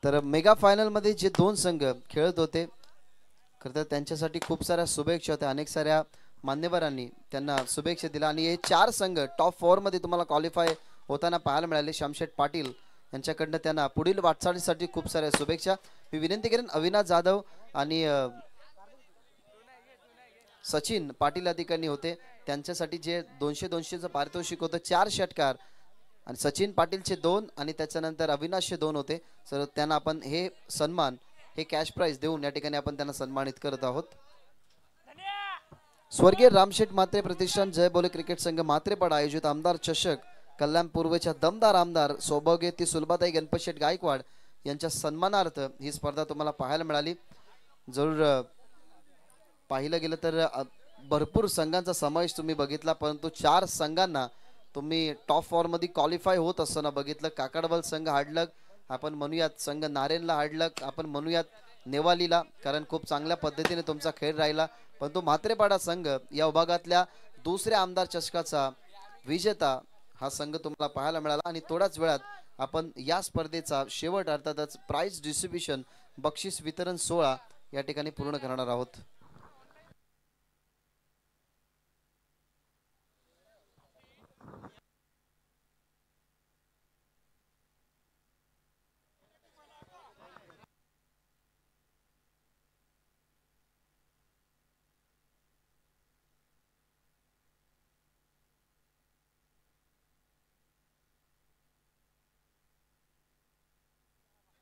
तर mega final मध्ये जे दोन संघ खेळत होते खरं तर त्यांच्यासाठी खूप साऱ्या शुभेच्छा होत्या. अनेक साऱ्या मान्यवरांनी त्यांना शुभेच्छा दिल्या आणि हे चार संघ टॉप 4 मध्ये तुम्हाला क्वालिफाय होताना पाहायला मिळाले. श्यामशेठ पाटील यांच्याकडनं त्यांना पुढील वाटचालीसाठी खूप साऱ्या शुभेच्छा. मी विनंती करेन अविनाश जाधव आणि सचिन पाटील अधिकारी होते त्यांच्यासाठी जे 200-200चं पारितोषिक होतं 4 षटकार आणि सचिन पाटीलचे 2 आणि त्याच्यानंतर अविनाशचे 2 होते. सर त्यांना आपण हे सन्मान हे कॅश प्राइज देऊन या ठिकाणी आपण त्यांना सन्मानित करत आहोत. स्वर्गीय रामशेठ म्हात्रे प्रतिष्ठान जय बोले क्रिकेट संघ म्हात्रेपाडा आयोजित आमदार चषक कल्याण पूर्वच्या दमदार आमदार सौभाग्यवती सुलभाताई गणपतशेठ गायकवाड यांच्या सन्मानार्थ ही स्पर्धा तुम्हाला पाहायला मिळाली. जरूर पाहिलं गेलं तर भरपूर संघांचा समावेश तुम्ही बघितला परंतु 4 संघांना तुम्ही टॉप 4 मध्ये क्वालिफाय होत असताना बघितलं. काकडवल संघ हाडलक आपण म्हणूयात, संघ नारेनला हाडलक आपण म्हणूयात, नेवालीला कारण खूप चांगल्या पद्धतीने तुमचा खेळ राहिला. परंतु म्हात्रेपाडा संघ या विभागातल्या दुसऱ्या आमदार चषकाचा विजेता हा संघ तुम्हाला पाहायला मिळाला आणि थोड्याच वेळात आपण या स्पर्धेचा शेवट अर्थातच प्राइज डिस्ट्रीब्युशन बक्षीस वितरण सोहळा या ठिकाणी पूर्ण करणार आहोत.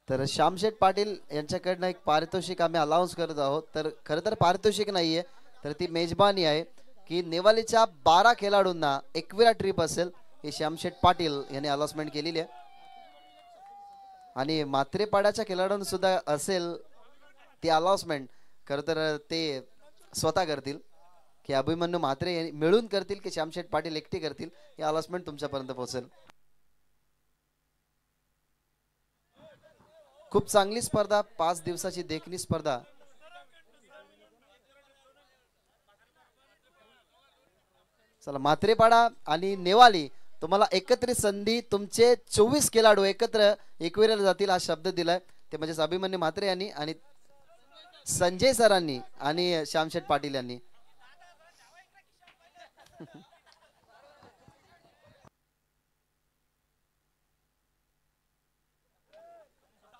तर श्यामशेठ पाटील यांच्याकडनं एक पारितोषिक आम्ही अनाउन्स करत आहोत. तर खरं तर पारितोषिक नाहीये तर ती मेजबानी आहे की नेवालीच्या 12 खेळाडूंना एकविरा ट्रिप असेल हे श्यामशेठ पाटील यांनी अनाउन्समेंट केलेली आहे आणि म्हात्रेपाड्याच्या खेळाडूंना सुद्धा असेल ती अनाउन्समेंट खरं तर ते स्वतः करतील की अभिमन्यू म्हात्रे मिळून करतील की श्यामशेठ पाटील एकटे करतील हे अनाउन्समेंट तुमच्यापर्यंत पोहोचेल. खूप चांगली स्पर्धा 5 दिवसाची देखणी स्पर्धा. चला म्हात्रेपाडा आणि नेवाली तुम्हाला एकत्रित संधी तुमचे 24 खेळाडू एकत्र एकविरेला जातील हा शब्द दिलाय ते म्हणजे अभिमन्यू म्हात्रे यांनी आणि संजय सरांनी आणि श्यामशेठ पाटील यांनी.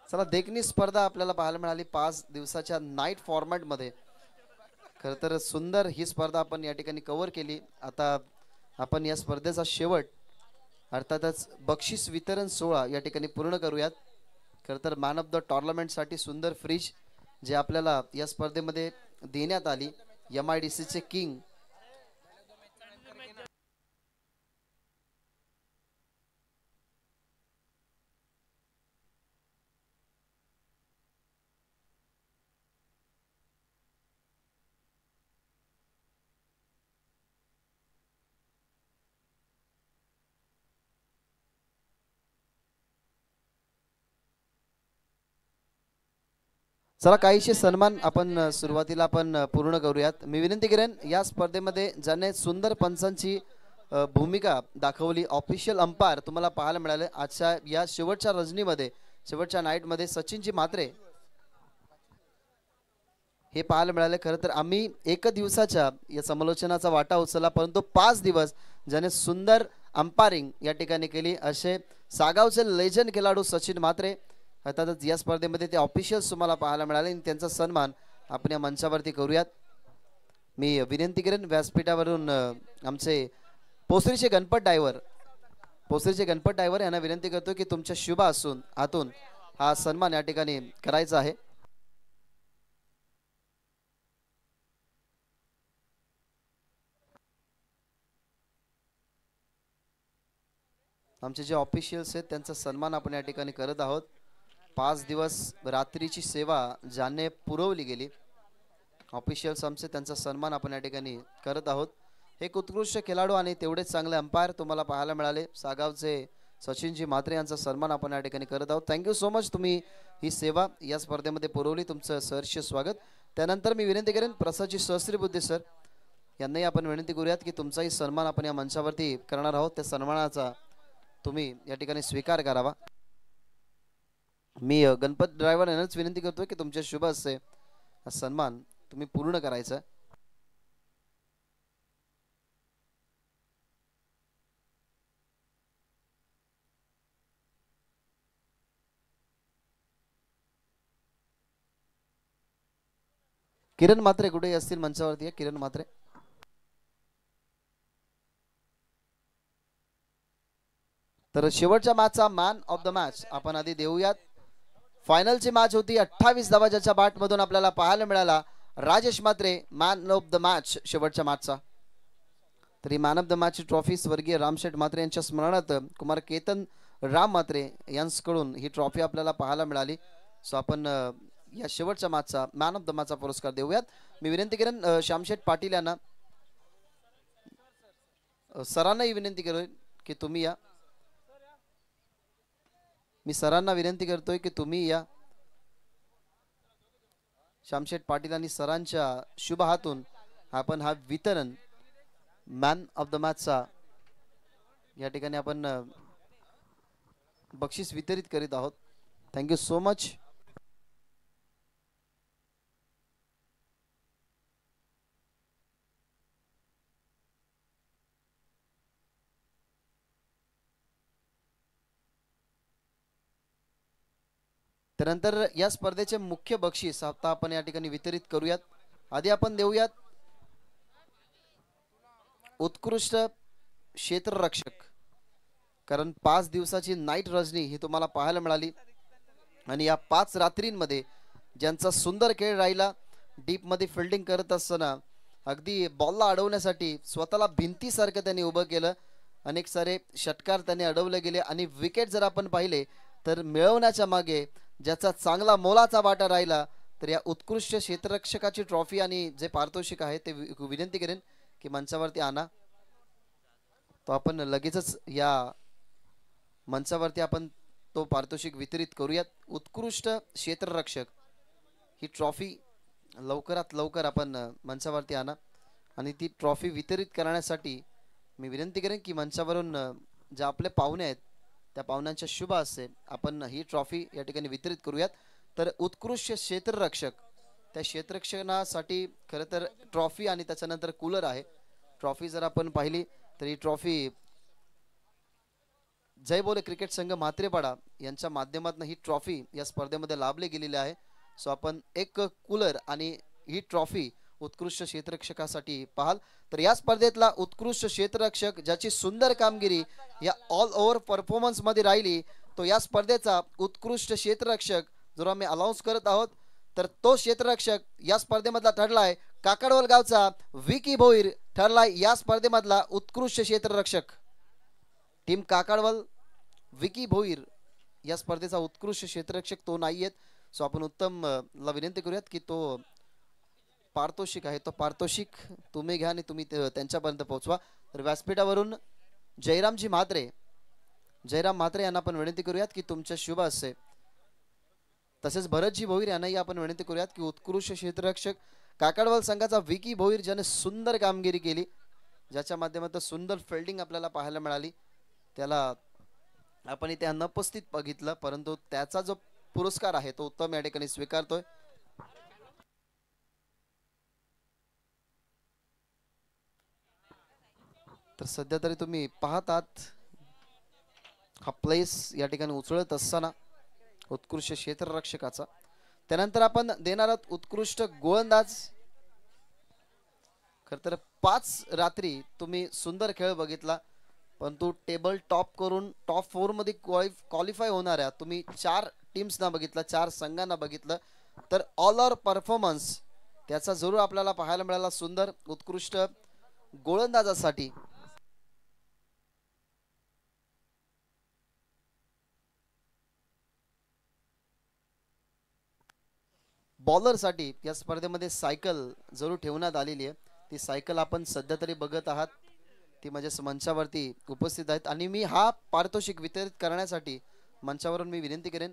चला देखणी स्पर्धा आपल्याला पाहायला मिळाली 5 दिवसाच्या नाईट फॉर्मॅट मध्ये. खरं तर सुंदर ही स्पर्धा आपण या ठिकाणी कव्हर केली. आता आपण या स्पर्धेचा शेवट अर्थातच बक्षीस वितरण सोहळा या ठिकाणी पूर्ण करूयात. खरं तर मॅन ऑफ द टुर्नामेंट साठी सुंदर फ्रीज जे आपल्याला या स्पर्धेमध्ये देण्यात आली MIDC चे किंग चला काहीशे सन्मान आपण सुरुवातीला आपण पूर्ण करूयात. मी विनंती करेन या स्पर्धेमध्ये ज्याने सुंदर पंचांची भूमिका दाखवली ऑफिशियल अंपायर तुम्हाला पाहायला मिळाले आजच्या या शेवटच्या रजनीमध्ये शेवटच्या नाईट मध्ये सचिनजी म्हात्रे हे पाहायला मिळाले. खरं तर आम्ही एक दिवसाच्या या समालोचनाचा वाटा उचलला परंतु 5 दिवस ज्याने सुंदर अंपायरिंग या ठिकाणी केली असे सागावचे लेजंड खेळाडू सचिन म्हात्रे अर्थातच या स्पर्धेमध्ये ते ऑफिशियल्स तुम्हाला पाहायला मिळाले आणि त्यांचा सन्मान आपण या मंचावरती करूयात. मी विनंती करेन व्यासपीठावरून आमचे पोसरीचे गणपत ड्रायव्हर यांना विनंती करतो की तुमच्या शुभ असून आतून हा सन्मान या ठिकाणी करायचा आहे. आमचे जे ऑफिशियल्स आहेत त्यांचा सन्मान आपण या ठिकाणी करत आहोत. 5 दिवस रात्रीची सेवा ज्याने पुरवली गेली ऑफिशियल्स आमचे त्यांचा सन्मान आपण या ठिकाणी करत आहोत. एक उत्कृष्ट खेळाडू आणि तेवढेच चांगले अंपायर तुम्हाला पाहायला मिळाले सागावचे सचिनजी म्हात्रे यांचा सन्मान आपण या ठिकाणी करत आहोत. थँक्यू सो मच तुम्ही ही सेवा या स्पर्धेमध्ये पुरवली. तुमचं सहर्ष स्वागत. त्यानंतर मी विनंती करेन प्रसादजी सहस्त्री बुद्धे सर यांनाही आपण विनंती करूयात की तुमचाही सन्मान आपण या मंचावरती करणार आहोत. त्या सन्मानाचा तुम्ही या ठिकाणी स्वीकार करावा. मी गणपत ड्रायव्हर यांनाच विनंती करतोय की तुमच्या शुभ हस्ते हा सन्मान तुम्ही पूर्ण करायचा. किरण म्हात्रे कुठे असतील मंचावरती? किरण म्हात्रे. तर शेवटच्या मॅचचा मॅन ऑफ द मॅच आपण आधी देऊयात. फायनलची मॅच होती 28 धावाच्या बाट मधून आपल्याला पाहायला मिळाला Rajesh Mhatre man of the match शेवटच्या मॅचचा. तरी man of the match trophy स्वर्गीय रामशेठ म्हात्रे यांच्या स्मरणार्थ कुमार केतन राम म्हात्रे यांच्याकडून ही ट्रॉफी आपल्याला पाहायला मिळाली. सो आपण या शेवटच्या मॅचचा मॅन ऑफ द मॅचचा पुरस्कार देऊयात. मी विनंती करेन श्यामशेठ पाटील यांना, सरांनाही विनंती करेन की तुम्ही या. मी सरांना विनंती करतोय की तुम्ही या. श्यामशेठ पाटील आणि सरांच्या शुभ हातून आपण हा वितरण मॅन ऑफ द मॅचचा या ठिकाणी आपण बक्षीस वितरित करीत आहोत. Thank you so much. त्यानंतर या स्पर्धेचे मुख्य बक्षीस आता आपण या ठिकाणी वितरित करूयात. आधी आपण देऊयात उत्कृष्ट क्षेत्ररक्षक, कारण 5 दिवसाची नाईट रजनी ही तुम्हाला पाहायला मिळाली आणि या 5 रात्रींमध्ये ज्यांचा सुंदर खेळ राहिला, डीप मध्ये फिल्डिंग करत असताना अगदी बॉलला अडवण्यासाठी स्वतःला भिंतीसारखं त्यांनी उभं केलं. अनेक सारे षटकार त्यांनी अडवले गेले आणि विकेट जर आपण पाहिले तर मिळवण्याच्या मागे ज्याचा चांगला मोलाचा वाटा राहिला तर या उत्कृष्ट क्षेत्ररक्षकाची ट्रॉफी आणि जे पारितोषिक आहे ते विनंती करेन की मंचावरती आणा. तो आपण लगेचच या मंचावरती आपण तो पारितोषिक वितरित करूयात. उत्कृष्ट क्षेत्ररक्षक ही ट्रॉफी लवकरात लवकर आपण मंचावरती आणा आणि ती ट्रॉफी वितरित करण्यासाठी मी विनंती करेन की मंचावरून जे आपले पाहुणे आहेत त्या पाहुण्यांच्या शुभ हस्ते आपण ही ट्रॉफी या ठिकाणी वितरित करूयात. तर उत्कृष्ट क्षेत्ररक्षक, त्या क्षेत्ररक्षणासाठी खरं तर ट्रॉफी आणि त्याच्यानंतर कूलर आहे. ट्रॉफी जर आपण पाहिली तर ही ट्रॉफी जय बोले क्रिकेट संघ म्हात्रेपाडा यांच्या माध्यमातून ही ट्रॉफी या स्पर्धेमध्ये लाभली गेलेली आहे. सो आपण एक कूलर आणि ही ट्रॉफी उत्कृष्ट क्षेत्ररक्षकासाठी पाहाल. तर या स्पर्धेतला उत्कृष्ट क्षेत्ररक्षक ज्याची सुंदर कामगिरी या ऑल ओव्हर परफॉर्मन्स मध्ये राहिली तो या स्पर्धेचा उत्कृष्ट क्षेत्ररक्षक जर आम्ही अनाउन्स करत आहोत तर तो क्षेत्ररक्षक या स्पर्धेमधला ठरलाय काकडवल गावचा विकी भोईर ठरलाय या स्पर्धेमधला उत्कृष्ट क्षेत्ररक्षक. टीम काकडवल विकी भोईर या स्पर्धेचा उत्कृष्ट क्षेत्ररक्षक तो नाहीयेत. सो आपण उत्तम ला विनंती करूयात की तो पारितोषिक आहे तो पारितोषिक तुम्ही घ्या आणि तुम्ही त्यांच्यापर्यंत पोहोचवा. तर व्यासपीठावरून जयरामजी म्हात्रे, जयराम म्हात्रे यांना आपण विनंती करूयात की तुमच्या शुभ हस्ते, तसेच भरतजी भोईर यांनाही आपण विनंती करूयात की उत्कृष्ट क्षेत्ररक्षक काकडवल संघाचा विकी भोईर ज्याने सुंदर कामगिरी केली, ज्याच्या माध्यमातून सुंदर फिल्डिंग आपल्याला पाहायला मिळाली, त्याला आपण इथे अनुपस्थित बघितलं परंतु त्याचा जो पुरस्कार आहे तो उत्तम या ठिकाणी स्वीकारतोय. तर सध्या तरी तुम्ही पाहतात हा प्लेस या ठिकाणी उचलत असताना उत्कृष्ट क्षेत्ररक्षकाचा. त्यानंतर आपण देणार आहोत उत्कृष्ट गोलंदाज. खर तर 5 रात्री तुम्ही सुंदर खेळ बघितला परंतु टेबल टॉप करून टॉप 4 मध्ये क्वालिफाय होणाऱ्या तुम्ही 4 टीम्सना बघितलं, 4 संघांना बघितलं. तर ऑल ओव्हर परफॉर्मन्स त्याचा जरूर आपल्याला पाहायला मिळाला. सुंदर उत्कृष्ट गोलंदाजासाठी बॉलरसाठी या स्पर्धेमध्ये सायकल जरूर ठेवण्यात आलेली आहे. ती सायकल आपण सध्या तरी बघत आहात, ती म्हणजे मंचावरती उपस्थित आहेत आणि मी हा पारितोषिक वितरित करण्यासाठी मंचावरून मी विनंती करेन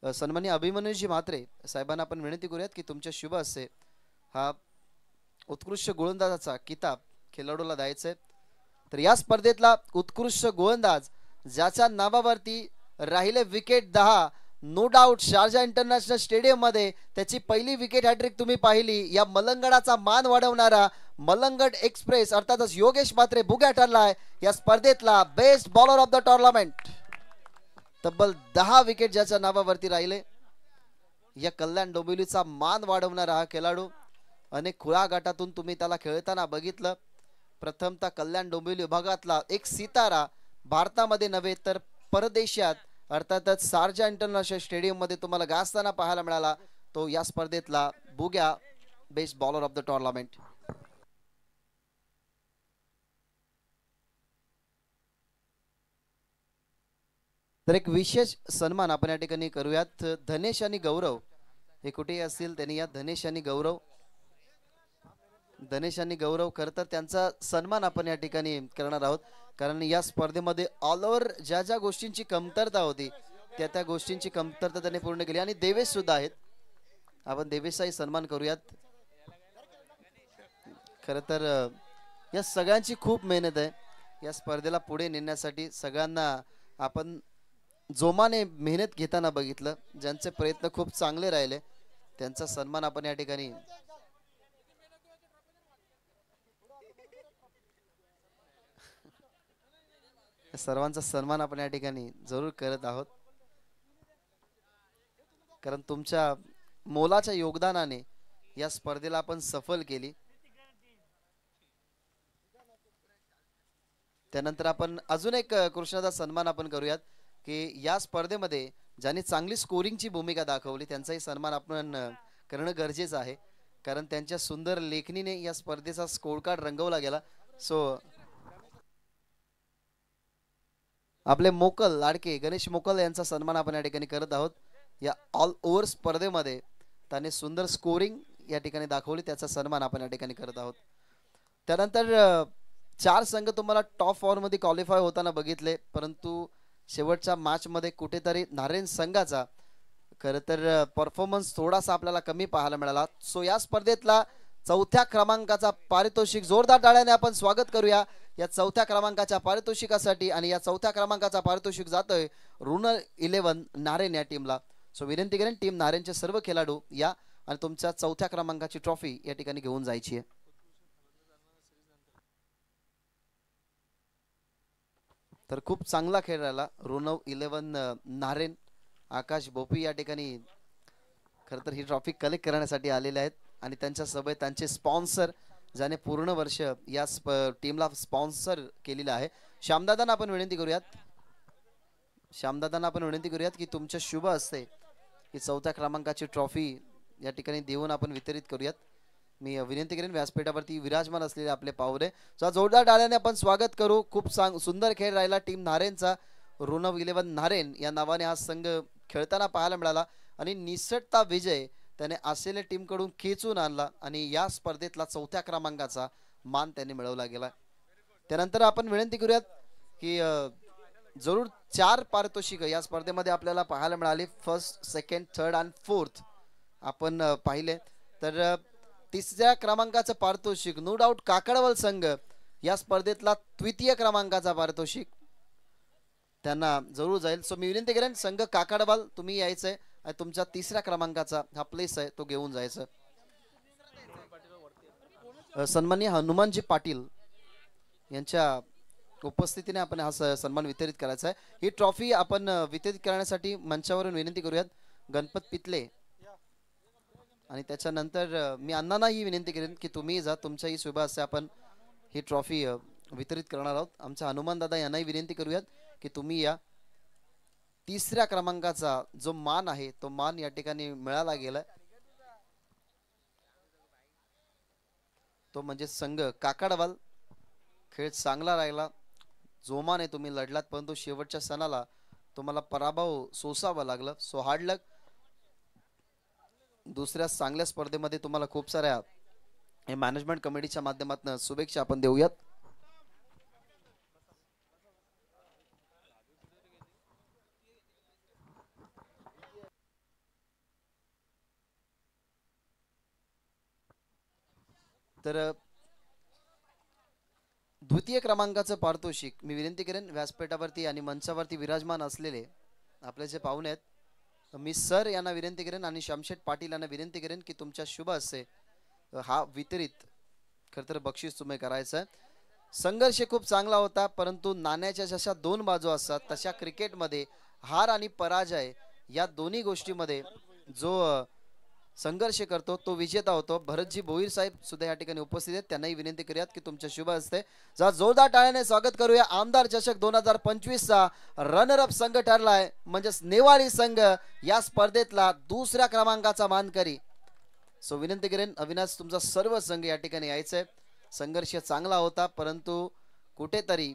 सन्माननीय अभिमन्यूजी म्हात्रे साहेबांना आपण विनंती करूयात की तुमच्या शुभ हस्ते हा उत्कृष्ट गोलंदाजाचा किताब खेळाडूला द्यायचा आहे. तर या स्पर्धेतला उत्कृष्ट गोलंदाज ज्याच्या नावावरती राहिले wicket 10. No doubt Sharjah international stadium मध्ये त्याची पहिली विकेट हॅट्रिक तुम्ही पाहिली. या मलंगडाचा मान वाढवणारा मलंगड एक्सप्रेस अर्थातच योगेश म्हात्रे बुग्या ठरलाय या स्पर्धेतला best bowler of the tournament. तब्बल 10 विकेट ज्याच्या नावावरती राहिले. या कल्याण डोंबिवलीचा मान वाढवणारा हा खेळाडू. अनेक खुळा गटातून तुम्ही त्याला खेळताना बघितलं. प्रथमतः कल्याण डोंबिवली विभागातला एक सितारा भारतामध्ये नव्हे तर परदेशात अर्थातच शारजा इंटरनॅशनल स्टेडियम मध्ये तुम्हाला गाजताना पाहायला मिळाला. तो या स्पर्धेतला बुग्या best bowler of the tournament. तर एक विशेष सन्मान आपण या ठिकाणी करूयात. धनेश आणि गौरव हे कुठेही असतील त्यांनी या धनेश आणि गौरव खरं तर त्यांचा सन्मान आपण या ठिकाणी करणार आहोत. कारण या स्पर्धेमध्ये ऑल ओव्हर ज्या ज्या गोष्टींची कमतरता होती त्या त्या गोष्टींची कमतरता त्यांनी पूर्ण केली. आणि देवेश सुद्धा आहेत. आपण देवेशचाही सन्मान करूयात. खरं तर या सगळ्यांची खूप मेहनत आहे या स्पर्धेला पुढे नेण्यासाठी. सगळ्यांना आपण जोमाने मेहनत घेताना बघितलं. ज्यांचे प्रयत्न खूप चांगले राहिले त्यांचा सन्मान आपण या ठिकाणी सर्वांचा सन्मान आपण या ठिकाणी जरूर करत आहोत. कारण तुमच्या मोलाच्या योगदानाने या स्पर्धेला आपण सफल केली. त्यानंतर आपण अजून एक कृष्णाचा सन्मान आपण करूयात की या स्पर्धेमध्ये ज्यांनी चांगली स्कोरिंगची भूमिका दाखवली त्यांचाही सन्मान आपण करणं गरजेचं आहे. कारण त्यांच्या सुंदर लेखणीने या स्पर्धेचा स्कोर कार्ड रंगवला गेला. सो आपले मोकल लाडके गणेश मोकल यांचा सन्मान आपण या ठिकाणी करत आहोत. या ऑल ओव्हर स्पर्धेमध्ये त्याने सुंदर स्कोरिंग या ठिकाणी दाखवली त्याचा सन्मान आपण या ठिकाणी करत आहोत. त्यानंतर 4 संघ तुम्हाला टॉप 4 मध्ये क्वालिफाय होताना बघितले. परंतु शेवटच्या मॅच मध्ये कुठेतरी नारायण संघाचा खरं तर परफॉर्मन्स थोडासा आपल्याला कमी पाहायला मिळाला. सो या स्पर्धेतला 4थ्या क्रमांकाचा पारितोषिक जोरदार टाळ्याने आपण स्वागत करूया या 4थ्या क्रमांकाच्या पारितोषिकासाठी. आणि या 4थ्या क्रमांकाचा पारितोषिक जातोय रुनल 11 नारेन या टीमला. सो विनंती करेन टीम नारेनचे सर्व खेळाडू या आणि तुमच्या 4थ्या क्रमांकाची ट्रॉफी या ठिकाणी घेऊन जायची आहे. तर खूप चांगला खेळ राहिला. रुनव 11 नारेन आकाश बोपी या ठिकाणी खरं तर ही ट्रॉफी कलेक्ट करण्यासाठी आलेले आहेत. आणि त्यांच्या सोबत त्यांचे स्पॉन्सर ज्याने पूर्ण वर्ष या टीमला स्पॉन्सर केलेलं आहे श्यामदादांना आपण विनंती करूयात की तुमच्या शुभ हस्ते ही 4थ्या क्रमांकाची ट्रॉफी या ठिकाणी देऊन आपण वितरित करूयात. मी विनंती करेन व्यासपीठावरती विराजमान असलेले आपले पाहुणे जोरदार टाळ्याने आपण स्वागत करू. खूप सुंदर खेळ राहिला टीम नारेनचा. रुनव 11 नारेन या नावाने हा संघ खेळताना पाहायला मिळाला आणि निसटता विजय त्याने असलेल्या टीम कडून खेचून आणला आणि या स्पर्धेतला 4थ्या क्रमांकाचा मान त्यांनी मिळवला गेला. त्यानंतर आपण विनंती करूयात की जरूर 4 पारितोषिक या स्पर्धेमध्ये आपल्याला पाहायला मिळाली. फर्स्ट, सेकंड, थर्ड आणि फोर्थ आपण पाहिले. तर 3ऱ्या क्रमांकाचं पारितोषिक नो डाऊट काकडवल संघ या स्पर्धेतला 3य क्रमांकाचा पारितोषिक त्यांना जरूर जाईल. सो मी विनंती करेन संघ काकडवाल तुम्ही यायचंय आणि तुमच्या 3ऱ्या क्रमांकाचा हा प्लेस आहे तो घेऊन जायचं. सन्माननीय हनुमानजी पाटील यांच्या उपस्थितीने आपण हा सन्मान वितरित करायचा आहे. ही ट्रॉफी आपण वितरित करण्यासाठी मंचावरून विनंती करूयात गणपत पितले. आणि त्याच्यानंतर मी अण्णांना ही विनंती करेन की तुम्ही जा तुमच्या ही शुभ हस्ते आपण ही ट्रॉफी वितरित करणार आहोत. आमच्या हनुमान दादा यांनाही विनंती करूयात की तुम्ही या 3ऱ्या क्रमांकाचा जो मान आहे तो मान या ठिकाणी मिळाला गेला. तो म्हणजे संघ काकडवाल. खेळ चांगला राहिला. जोमाने तुम्ही लढलात परंतु शेवटच्या सणाला तुम्हाला पराभव सोसावा लागला. सो हार्ड लक. दुसऱ्या चांगल्या स्पर्धेमध्ये तुम्हाला खूप साऱ्या मॅनेजमेंट कमिटीच्या माध्यमातून शुभेच्छा आपण देऊयात. तर 2य क्रमांकाचं पारितोषिक मी विनंती करेन व्यासपीठावरती आणि मंचावरती विराजमान असलेले आपले जे पाहुणे आहेत मी सर यांना विनंती करेन आणि शामशेठ पाटील यांना विनंती करेन की तुमच्या शुभ हस्ते हा वितरित खरं तर बक्षीस तुम्ही करायचं आहे. संघर्ष खूप चांगला होता, परंतु नाण्याच्या जशा दोन बाजू असतात तशा क्रिकेटमध्ये हार आणि पराजय या दोन्ही गोष्टीमध्ये जो संघर्ष करतो तो विजेता होतो. भरतजी भोईर साहेब सुद्धा या ठिकाणी उपस्थित आहेत, त्यांनाही विनंती करूयात की तुमच्या शुभ हस्ते जा जोरदार टाळ्याने स्वागत करूया. आमदार चषक 2025 चा रनर अप संघ ठरलाय, म्हणजेच नेवाळी संघ या स्पर्धेतला दुसऱ्या क्रमांकाचा मानकरी. सो विनंती करेन अविनाश तुमचा सर्व संघ या ठिकाणी यायचंय. संघर्ष चांगला होता, परंतु कुठेतरी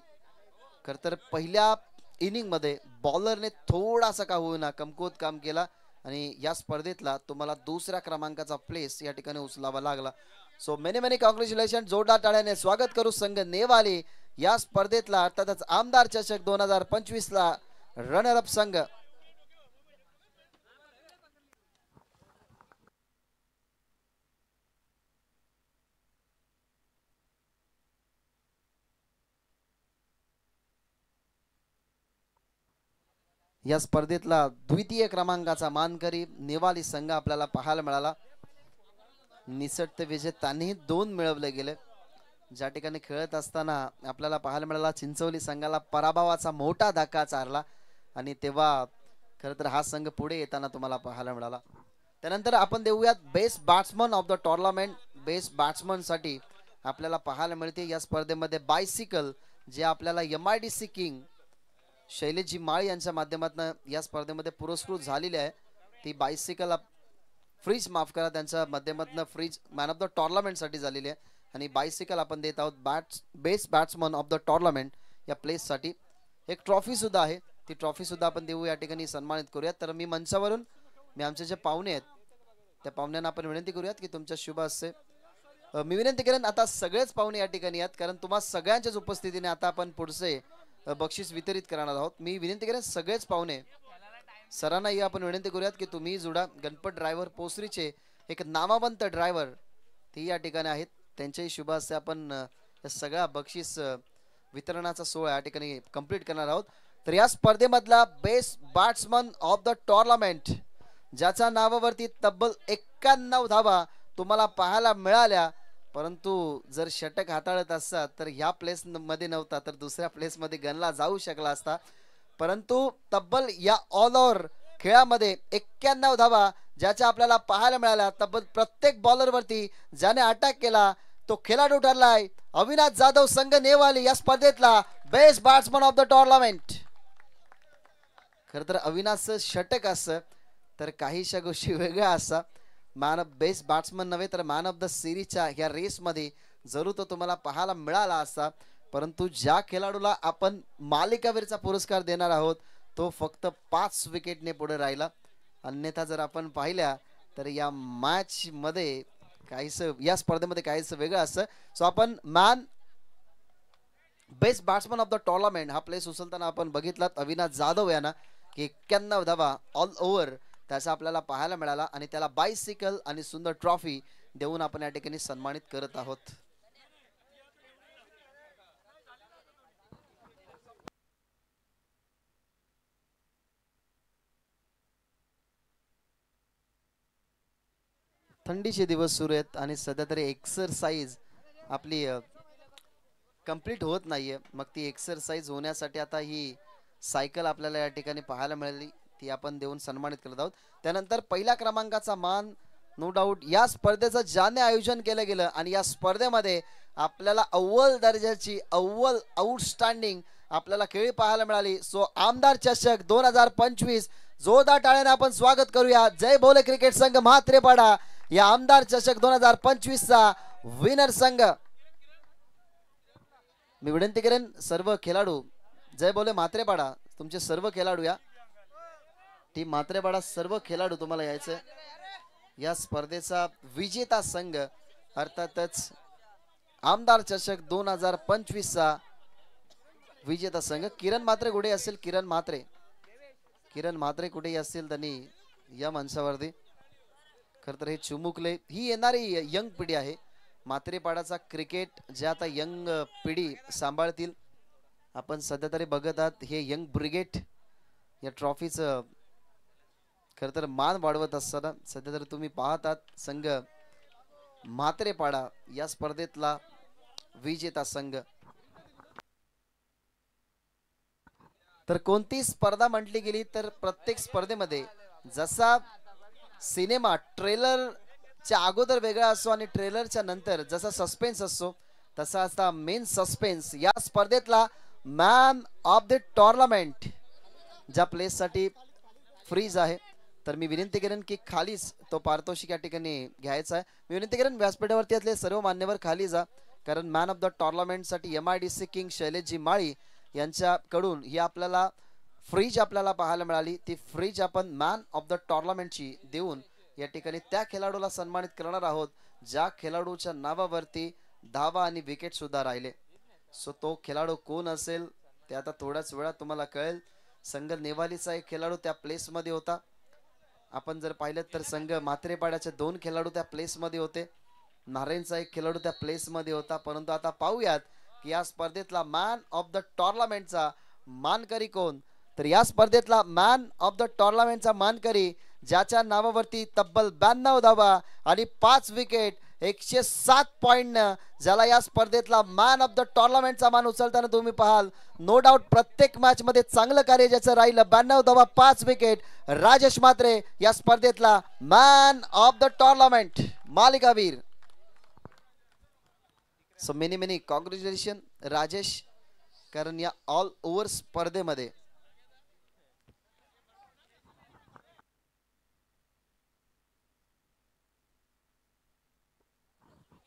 खर तर पहिल्या इनिंग मध्ये बॉलरने थोडासा का होईना कमकुवत काम केला आणि या स्पर्धेतला तुम्हाला दुसऱ्या क्रमांकाचा प्लेस या ठिकाणी उचलावा लागला. So many many congratulation. जोरदार टाळ्याने स्वागत करू संघ नेवाली या स्पर्धेतला अर्थातच आमदार चषक 2025 ला रनर अप संघ. या स्पर्धेतला द्वितीय क्रमांकाचा मानकरी नेवाली संघ आपल्याला पाहायला मिळाला. निसटत विजय त्यांनी 2 मिळवले गेले. ज्या ठिकाणी खेळत असताना आपल्याला पाहायला मिळाला चिंचवली संघाला पराभवाचा मोठा धक्का चारला आणि तेव्हा खरं तर हा संघ पुढे येताना तुम्हाला पाहायला मिळाला. त्यानंतर आपण देऊयात best batsman of the tournament. Best batsman साठी आपल्याला पाहायला मिळते या स्पर्धेमध्ये बायसिकल जे आपल्याला MIDC किंग शैलेशजी माळी यांच्या माध्यमातून या स्पर्धेमध्ये पुरस्कृत झालेली आहे. ती बायसिकल फ्रीज माफ करा त्यांच्या माध्यमातून फ्रीज मॅन ऑफ द टुर्नामेंट साठी झालेली आहे आणि बायसिकल आपण देत आहोत best batsman of the tournament या प्लेस साठी. एक ट्रॉफी सुद्धा आहे, ती ट्रॉफी सुद्धा आपण देऊ या ठिकाणी सन्मानित करूयात. तर मी मंचावरून आमचे जे पाहुणे आहेत त्या पाहुण्यांना आपण विनंती करूयात की तुमच्या शुभ हस्ते मी विनंती करेन आता सगळेच पाहुणे या ठिकाणी आहेत, कारण तुम्हा सगळ्यांच्याच उपस्थितीने आता आपण पुढचे बक्षीस वितरित करणार आहोत. मी विनंती करेन सगळेच पाहुणे सरांनाही आपण विनंती करूयात की तुम्ही जुडा. गणपत ड्रायव्हर पोसरीचे एक नामवंत ड्रायव्हर ते या ठिकाणी आहेत, त्यांच्याही शुभ हस्ते आपण सगळा बक्षीस वितरणाचा सोहळा या ठिकाणी कंप्लीट करणार आहोत. तर या स्पर्धेमधला best batsman of the tournament ज्याच्या नावावरती तब्बल 91 धावा तुम्हाला पाहायला मिळाल्या, परंतु जर षटक हाताळत असता तर ह्या प्लेस मध्ये नव्हता तर दुसऱ्या प्लेस मध्ये गणला जाऊ शकला असता. परंतु तब्बल या ऑल ओव्हर खेळामध्ये 91 धावा ज्याच्या आपल्याला पाहायला मिळाल्या. तब्बल प्रत्येक बॉलर वरती ज्याने अटॅक केला तो खेळाडू ठरलाय अविनाश जाधव संघ नेवाली या स्पर्धेतला best batsman of the tournament. खर तर अविनाशचं षटक असं तर काहीशा गोष्टी वेगळ्या असा. मॅन ऑफ बेस्ट बॅट्समन नव्हे तर मॅन ऑफ द सिरीजच्या ह्या रेसमध्ये जरूर तो तुम्हाला पाहायला मिळाला असता, परंतु ज्या खेळाडूला आपण मालिकावीरचा पुरस्कार देणार आहोत तो फक्त 5 विकेटने पुढे राहिला. अन्यथा जर आपण पाहिल्या तर या मॅच मध्ये काहीसं या स्पर्धेमध्ये काहीसं वेगळं असतं. सो आपण man best batsman of the tournament हा प्लेस उचलताना आपण बघितलात अविनाश जाधव यांना की 91 धावा ऑल ओव्हर त्याचा आपल्याला पाहायला मिळाला आणि त्याला बायसिकल आणि सुंदर ट्रॉफी देऊन आपण या ठिकाणी सन्मानित करत आहोत. थंडीचे दिवस सुरू आहेत आणि सध्या तरी एक्सरसाइज आपली कंप्लीट होत नाहीये. मग ती एक्सरसाइज होण्यासाठी आता ही सायकल आपल्याला या ठिकाणी पाहायला मिळाली, ती आपण देऊन सन्मानित करत आहोत. त्यानंतर पहिल्या क्रमांकाचा मान नो डाऊट या स्पर्धेचं ज्याने आयोजन केलं गेलं आणि या स्पर्धेमध्ये आपल्याला अव्वल दर्जाची अव्वल आउटस्टँडिंग आपल्याला खेळी पाहायला मिळाली. सो आमदार चषक 2025 जोरदार टाळ्याने आपण स्वागत करूया. जय भोले क्रिकेट संघ म्हात्रेपाडा या आमदार चषक 2025 चा विनर संघ. मी विनंती करेन सर्व खेळाडू जय बोले म्हात्रेपाडा तुमचे सर्व खेळाडू या टीम म्हात्रेपाडा सर्व खेळाडू तुम्हाला यायचं. या स्पर्धेचा विजेता संघ अर्थातच आमदार चषक 2025 चा विजेता संघ किरण म्हात्रे कुठे असेल, किरण म्हात्रे कुठे असतील त्यांनी या मंचावरती. खर तर हे चिमुकले ही येणारी यंग पिढी आहे म्हात्रेपाडाचा क्रिकेट जे आता यंग पिढी सांभाळतील. आपण सध्या तरी बघत आहात हे यंग ब्रिगेड या ट्रॉफीचं खर तर मान वाढवत असताना सध्या तर तुम्ही पाहतात संघ म्हात्रेपाडा या स्पर्धेतला विजेता संघ. तर कोणती स्पर्धा म्हटली गेली तर प्रत्येक स्पर्धेमध्ये जसा सिनेमा ट्रेलरच्या अगोदर वेगळा असतो आणि ट्रेलरच्या नंतर जसा सस्पेन्स असतो तसा असता मेन सस्पेन्स. या स्पर्धेतला मॅन ऑफ द टोर्नामेंट ज्या प्लेससाठी फ्रीज आहे तर मी विनंती करेन की खालीच तो पारितोषिक या ठिकाणी घ्यायचा आहे. मी विनंती करेन व्यासपीठावरती असले सर्व मान्यवर खाली जा, कारण मॅन ऑफ द टोर्नामेंटसाठी MIDC किंग शैलेशजी माळी यांच्याकडून ही आपल्याला फ्रीज आपल्याला पाहायला मिळाली. ती फ्रीज आपण मॅन ऑफ द टोर्नामेंटची देऊन या ठिकाणी त्या खेळाडूला सन्मानित करणार आहोत ज्या खेळाडूच्या नावावरती धावा आणि विकेट सुद्धा राहिले. सो तो खेळाडू कोण असेल ते आता थोड्याच वेळात तुम्हाला कळेल. संघ नेवालीचा एक खेळाडू त्या प्लेस मध्ये होता. आपण जर पाहिलं तर संघ म्हात्रेपाड्याचे 2 खेळाडू त्या प्लेस मध्ये होते. नारायणचा एक खेळाडू त्या प्लेस मध्ये होता. परंतु आता पाहूयात की या स्पर्धेतला मॅन ऑफ द टोर्नामेंटचा मानकरी कोण. तर या स्पर्धेतला मॅन ऑफ द टोर्नामेंटचा मानकरी ज्याच्या नावावरती तब्बल 92 धावा आणि 5 विकेट 107 पॉइंट ज्याला या स्पर्धेतला मॅन ऑफ द टोर्नामेंटचा मान उचलताना तुम्ही पाहाल. नो डाऊट प्रत्येक मॅच मध्ये चांगलं कार्य ज्याचं राहिलं. 92 धावा 5 विकेट राजेश म्हात्रे या स्पर्धेतला मॅन ऑफ द टोर्नामेंट मालिकावीर. सो मेनी कॉंग्रॅच्युलेशन राजेश, कारण या ऑल ओव्हर स्पर्धेमध्ये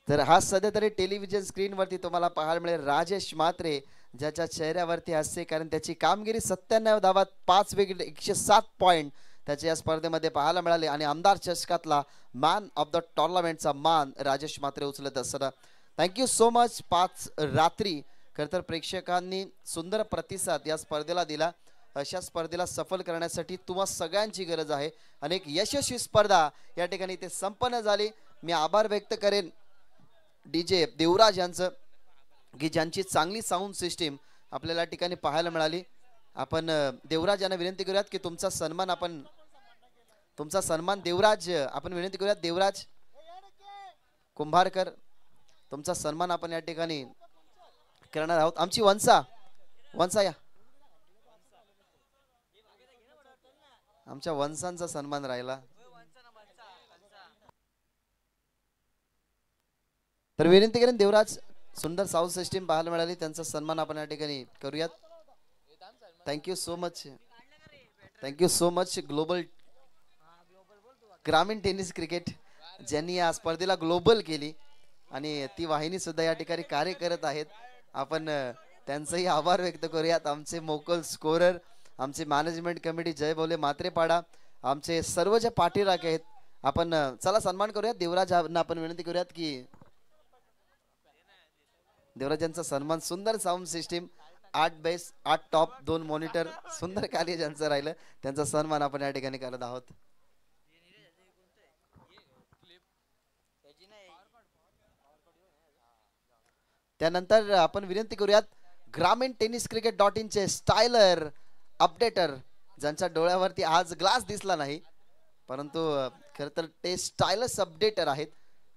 तर हा सध्या तरी टेलिव्हिजन स्क्रीनवरती तुम्हाला पाहायला मिळेल राजेश म्हात्रे ज्याच्या चेहऱ्यावरती असते, कारण त्याची कामगिरी 97 धावात 5 विकेट 107 पॉइंट त्याच्या या स्पर्धेमध्ये पाहायला मिळाले. आणि आमदार चषकातला मॅन ऑफ द टोर्नामेंटचा मान राजेश म्हात्रे उचलत असताना थँक्यू सो मच. 5 रात्री खरं तर प्रेक्षकांनी सुंदर प्रतिसाद या स्पर्धेला दिला. अशा स्पर्धेला सफल करण्यासाठी तुम्हा सगळ्यांची गरज आहे. आणि एक यशस्वी स्पर्धा या ठिकाणी ते संपन्न झाली. मी आभार व्यक्त करेन DJ देवराज यांचं की ज्यांची चांगली साऊंड सिस्टीम आपल्याला या ठिकाणी पाहायला मिळाली. आपण देवराज यांना विनंती करूयात की तुमचा सन्मान देवराज आपण विनंती करूयात. देवराज कुंभारकर तुमचा सन्मान आपण या ठिकाणी करणार आहोत. आमची वंसा या आमच्या वंसांचा सन्मान राहिला. तर विनंती करेन देवराज सुंदर साऊंड सिस्टीम पाहायला मिळाली त्यांचा सन्मान आपण या ठिकाणी करूयात. थँक्यू सो मच ग्लोबल ग्रामीण टेनिस क्रिकेट ज्यांनी या स्पर्धेला ग्लोबल केली आणि ती वाहिनी सुद्धा या ठिकाणी कार्य करत आहेत. आपण त्यांचंही आभार व्यक्त करूयात. आमचे मोकल स्कोरर, आमचे मॅनेजमेंट कमिटी जय बोले म्हात्रेपाडा, आमचे सर्व जे पाठीराखे आहेत. आपण चला सन्मान करूयात देवराज यांना आपण विनंती करूयात की देवराजांचा सन्मान. सुंदर sound system 8 base 8 top 2 monitor सुंदर कार्य ज्यांचं राहिलं त्यांचा सन्मान आपण या ठिकाणी करत आहोत. त्यानंतर आपण विनंती करूयात ग्रामीण टेनिस क्रिकेट.in चे स्टायलर अपडेटर ज्यांच्या डोळ्यावरती आज ग्लास दिसला नाही परंतु खरं तर ते स्टायलस अपडेटर आहेत.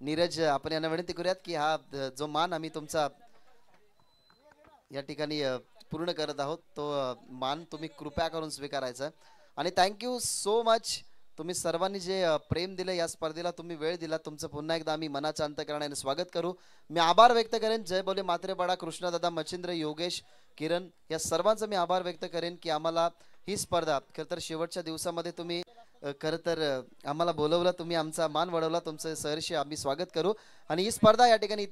नीरज आपण यांना विनंती करूयात की हा जो मान आम्ही तुमचा या ठिकाणी पूर्ण करत आहोत तो मान तुम्ही कृपया करून स्वीकारायचा. आणि थँक्यू सो मच तुम्ही सर्वांनी जे प्रेम दिले या स्पर्धेला, तुम्ही वेळ दिला, तुमचं पुन्हा एकदा आम्ही मनाच्या अंतःकरणाने स्वागत करू. मी आभार व्यक्त करेन जय बोले म्हात्रेपाडा, कृष्णदादा, मच्छिंद्र, योगेश, किरण या सर्वांचा मी आभार व्यक्त करेन की आम्हाला ही स्पर्धा खरं तर शेवटच्या दिवसामध्ये तुम्ही खरं तर आम्हाला बोलवलं, तुम्ही आमचा मान वाढवला, तुमचं सहर्षी आम्ही स्वागत करू. आणि ही स्पर्धा या ठिकाणी